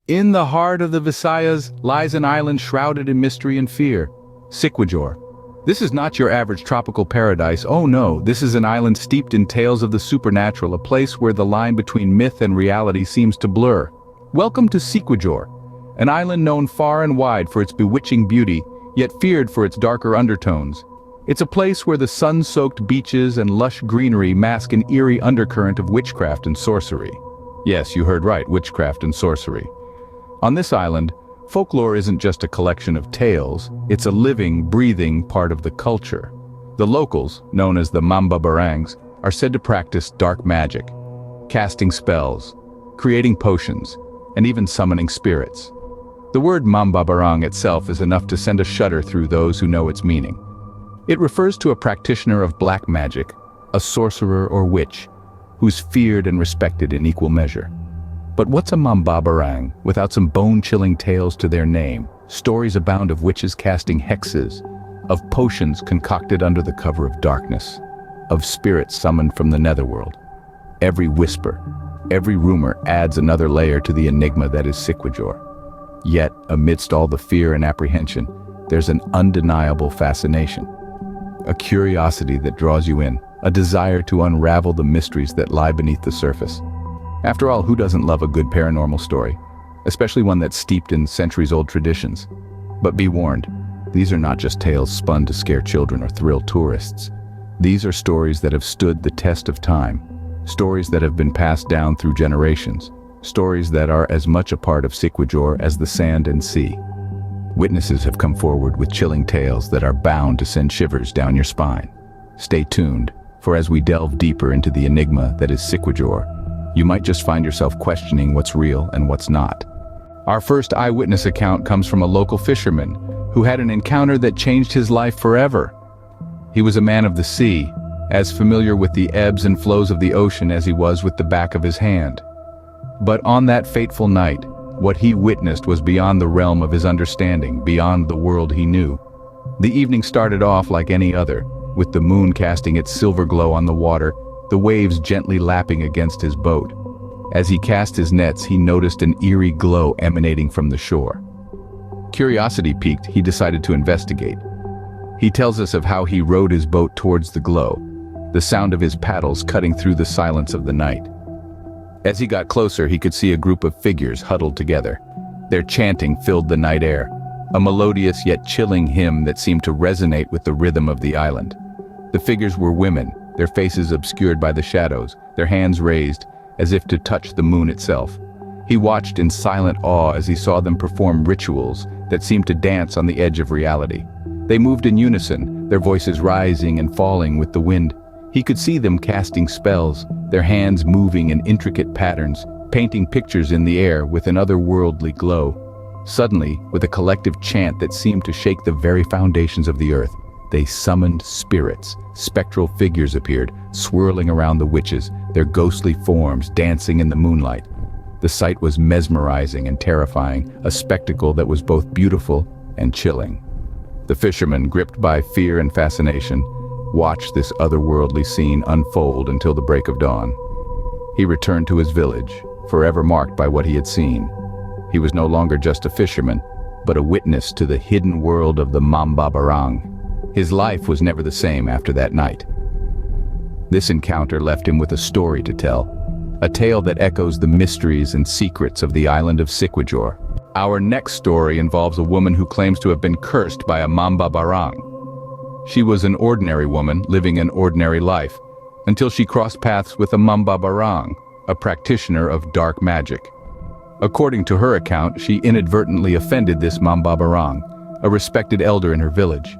In the heart of the Visayas lies an island shrouded in mystery and fear, Siquijor. This is not your average tropical paradise. Oh no, this is an island steeped in tales of the supernatural, a place where the line between myth and reality seems to blur. Welcome to Siquijor, an island known far and wide for its bewitching beauty, yet feared for its darker undertones. It's a place where the sun-soaked beaches and lush greenery mask an eerie undercurrent of witchcraft and sorcery. Yes, you heard right, witchcraft and sorcery. On this island, folklore isn't just a collection of tales, it's a living, breathing part of the culture. The locals, known as the mambabarangs, are said to practice dark magic, casting spells, creating potions, and even summoning spirits. The word mambabarang itself is enough to send a shudder through those who know its meaning. It refers to a practitioner of black magic, a sorcerer or witch, who's feared and respected in equal measure. But what's a mambabarang without some bone-chilling tales to their name? Stories abound of witches casting hexes, of potions concocted under the cover of darkness, of spirits summoned from the netherworld. Every whisper, every rumor adds another layer to the enigma that is Siquijor. Yet, amidst all the fear and apprehension, there's an undeniable fascination. A curiosity that draws you in, a desire to unravel the mysteries that lie beneath the surface. After all, who doesn't love a good paranormal story, especially one that's steeped in centuries-old traditions? But be warned, these are not just tales spun to scare children or thrill tourists. These are stories that have stood the test of time, stories that have been passed down through generations, stories that are as much a part of Siquijor as the sand and sea. Witnesses have come forward with chilling tales that are bound to send shivers down your spine. Stay tuned, for as we delve deeper into the enigma that is Siquijor, you might just find yourself questioning what's real and what's not. Our first eyewitness account comes from a local fisherman who had an encounter that changed his life forever. He was a man of the sea, as familiar with the ebbs and flows of the ocean as he was with the back of his hand. But on that fateful night, what he witnessed was beyond the realm of his understanding, beyond the world he knew. The evening started off like any other, with the moon casting its silver glow on the water, the waves gently lapping against his boat. As he cast his nets, he noticed an eerie glow emanating from the shore. Curiosity piqued, he decided to investigate. He tells us of how he rowed his boat towards the glow, the sound of his paddles cutting through the silence of the night. As he got closer, he could see a group of figures huddled together. Their chanting filled the night air, a melodious yet chilling hymn that seemed to resonate with the rhythm of the island. The figures were women, their faces obscured by the shadows, their hands raised, as if to touch the moon itself. He watched in silent awe as he saw them perform rituals that seemed to dance on the edge of reality. They moved in unison, their voices rising and falling with the wind. He could see them casting spells, their hands moving in intricate patterns, painting pictures in the air with an otherworldly glow. Suddenly, with a collective chant that seemed to shake the very foundations of the earth, they summoned spirits. Spectral figures appeared, swirling around the witches, their ghostly forms dancing in the moonlight. The sight was mesmerizing and terrifying, a spectacle that was both beautiful and chilling. The fisherman, gripped by fear and fascination, watched this otherworldly scene unfold until the break of dawn. He returned to his village, forever marked by what he had seen. He was no longer just a fisherman, but a witness to the hidden world of the mambabarang. His life was never the same after that night. This encounter left him with a story to tell, a tale that echoes the mysteries and secrets of the island of Siquijor. Our next story involves a woman who claims to have been cursed by a mambabarang. She was an ordinary woman living an ordinary life, until she crossed paths with a mambabarang, a practitioner of dark magic. According to her account, she inadvertently offended this mambabarang, a respected elder in her village.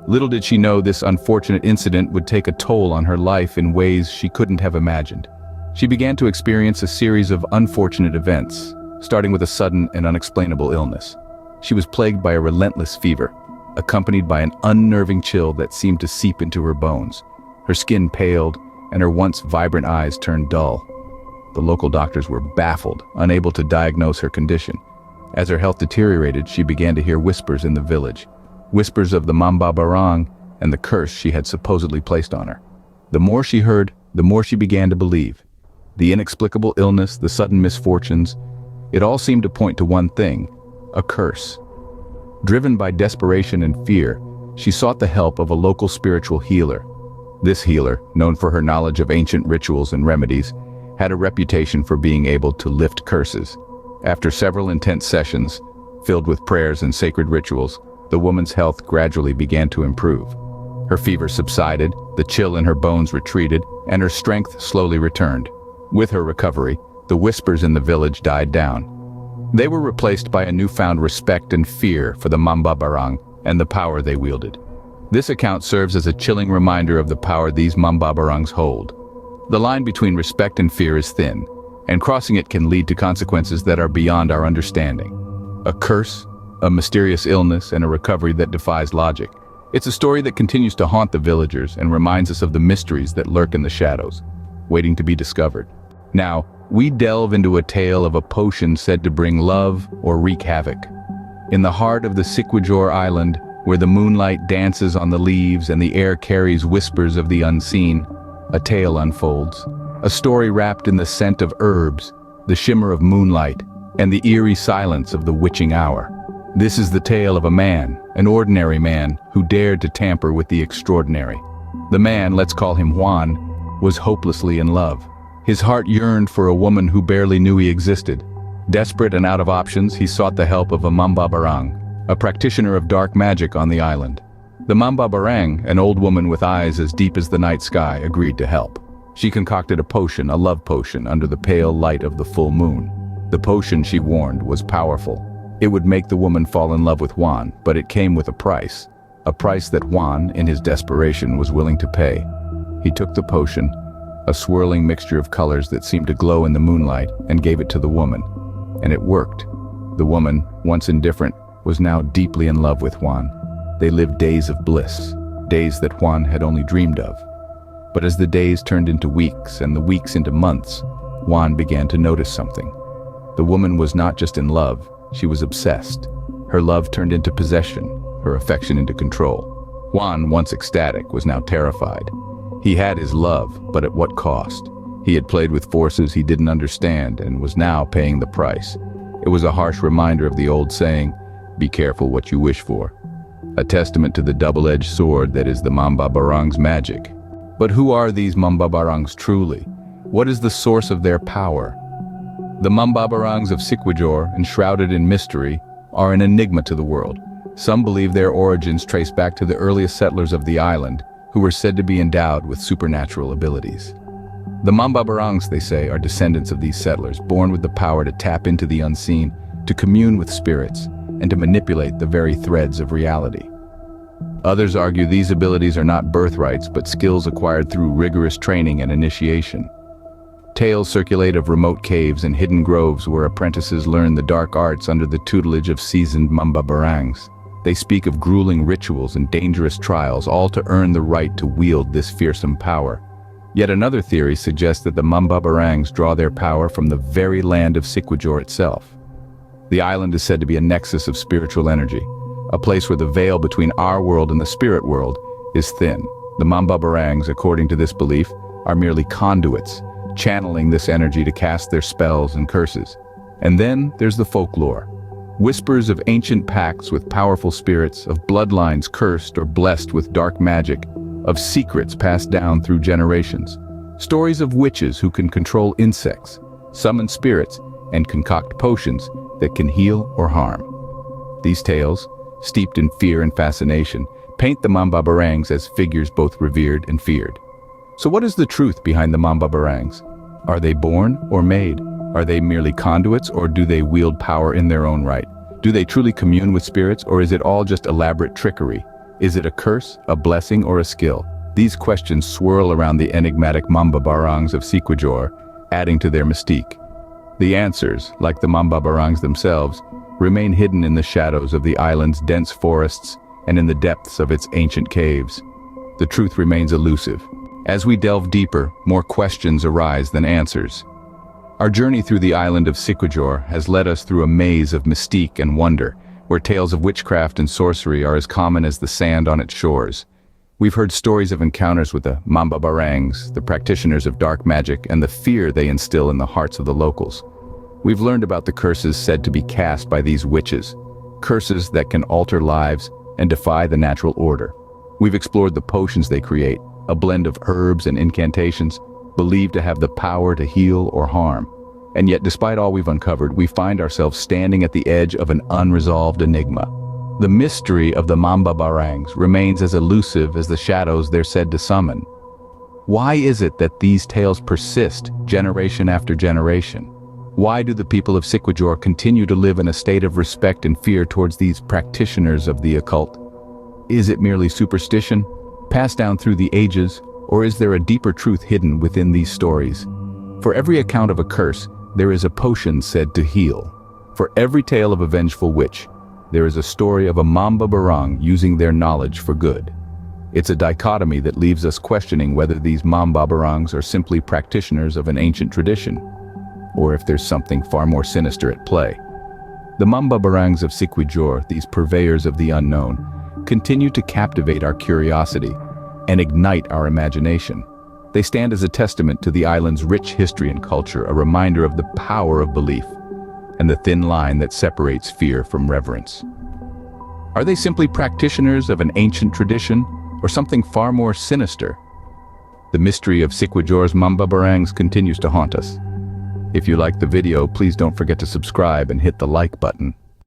Little did she know this unfortunate incident would take a toll on her life in ways she couldn't have imagined. She began to experience a series of unfortunate events, starting with a sudden and unexplainable illness. She was plagued by a relentless fever, accompanied by an unnerving chill that seemed to seep into her bones. Her skin paled, and her once vibrant eyes turned dull. The local doctors were baffled, unable to diagnose her condition. As her health deteriorated, she began to hear whispers in the village, whispers of the mambabarang and the curse she had supposedly placed on her. The more she heard, the more she began to believe. The inexplicable illness, the sudden misfortunes, It all seemed to point to one thing: a curse. Driven by desperation and fear, she sought the help of a local spiritual healer. This healer, known for her knowledge of ancient rituals and remedies, had a reputation for being able to lift curses. After several intense sessions, filled with prayers and sacred rituals, the woman's health gradually began to improve. Her fever subsided, the chill in her bones retreated, and her strength slowly returned. With her recovery, the whispers in the village died down. They were replaced by a newfound respect and fear for the mambabarang and the power they wielded. This account serves as a chilling reminder of the power these mambabarangs hold. The line between respect and fear is thin, and crossing it can lead to consequences that are beyond our understanding. A curse, a mysterious illness, and a recovery that defies logic. It's a story that continues to haunt the villagers and reminds us of the mysteries that lurk in the shadows, waiting to be discovered. Now, we delve into a tale of a potion said to bring love or wreak havoc. In the heart of the Siquijor island, where the moonlight dances on the leaves and the air carries whispers of the unseen, a tale unfolds. A story wrapped in the scent of herbs, the shimmer of moonlight, and the eerie silence of the witching hour. This is the tale of a man, an ordinary man, who dared to tamper with the extraordinary. The man, let's call him Juan, was hopelessly in love. His heart yearned for a woman who barely knew he existed. Desperate and out of options, he sought the help of a mambabarang, a practitioner of dark magic on the island. The mambabarang, an old woman with eyes as deep as the night sky, agreed to help. She concocted a potion, a love potion, under the pale light of the full moon. The potion, she warned, was powerful. It would make the woman fall in love with Juan, but it came with a price that Juan, in his desperation, was willing to pay. He took the potion, a swirling mixture of colors that seemed to glow in the moonlight, and gave it to the woman. And it worked. The woman, once indifferent, was now deeply in love with Juan. They lived days of bliss, days that Juan had only dreamed of. But as the days turned into weeks and the weeks into months, Juan began to notice something. The woman was not just in love, she was obsessed. Her love turned into possession, her affection into control. Juan, once ecstatic, was now terrified. He had his love, but at what cost? He had played with forces he didn't understand and was now paying the price. It was a harsh reminder of the old saying, "Be careful what you wish for." A testament to the double-edged sword that is the mambabarang's magic. But who are these mambabarangs truly? What is the source of their power? The mambabarangs of Siquijor, enshrouded in mystery, are an enigma to the world. Some believe their origins trace back to the earliest settlers of the island, who were said to be endowed with supernatural abilities. The mambabarangs, they say, are descendants of these settlers, born with the power to tap into the unseen, to commune with spirits, and to manipulate the very threads of reality. Others argue these abilities are not birthrights, but skills acquired through rigorous training and initiation. Tales circulate of remote caves and hidden groves where apprentices learn the dark arts under the tutelage of seasoned mambabarangs. They speak of grueling rituals and dangerous trials, all to earn the right to wield this fearsome power. Yet another theory suggests that the mambabarangs draw their power from the very land of Siquijor itself. The island is said to be a nexus of spiritual energy, a place where the veil between our world and the spirit world is thin. The mambabarangs, according to this belief, are merely conduits, channeling this energy to cast their spells and curses. And then there's the folklore. Whispers of ancient pacts with powerful spirits, of bloodlines cursed or blessed with dark magic, of secrets passed down through generations. Stories of witches who can control insects, summon spirits, and concoct potions that can heal or harm. These tales, steeped in fear and fascination, paint the mambabarangs as figures both revered and feared. So what is the truth behind the mambabarangs? Are they born or made? Are they merely conduits, or do they wield power in their own right? Do they truly commune with spirits, or is it all just elaborate trickery? Is it a curse, a blessing, or a skill? These questions swirl around the enigmatic mambabarangs of Siquijor, adding to their mystique. The answers, like the mambabarangs themselves, remain hidden in the shadows of the island's dense forests and in the depths of its ancient caves. The truth remains elusive. As we delve deeper, more questions arise than answers. Our journey through the island of Siquijor has led us through a maze of mystique and wonder, where tales of witchcraft and sorcery are as common as the sand on its shores. We've heard stories of encounters with the mambabarangs, the practitioners of dark magic, and the fear they instill in the hearts of the locals. We've learned about the curses said to be cast by these witches, curses that can alter lives and defy the natural order. We've explored the potions they create, a blend of herbs and incantations, believed to have the power to heal or harm. And yet, despite all we've uncovered, we find ourselves standing at the edge of an unresolved enigma. The mystery of the mambabarangs remains as elusive as the shadows they're said to summon. Why is it that these tales persist generation after generation? Why do the people of Siquijor continue to live in a state of respect and fear towards these practitioners of the occult? Is it merely superstition, passed down through the ages, or is there a deeper truth hidden within these stories? For every account of a curse, there is a potion said to heal. For every tale of a vengeful witch, there is a story of a mambabarang using their knowledge for good. It's a dichotomy that leaves us questioning whether these mambabarangs are simply practitioners of an ancient tradition, or if there's something far more sinister at play. The mambabarangs of Siquijor, these purveyors of the unknown, continue to captivate our curiosity and ignite our imagination. They stand as a testament to the island's rich history and culture, a reminder of the power of belief and the thin line that separates fear from reverence. Are they simply practitioners of an ancient tradition, or something far more sinister? The mystery of Siquijor's mambabarangs continues to haunt us. If you liked the video, please don't forget to subscribe and hit the like button.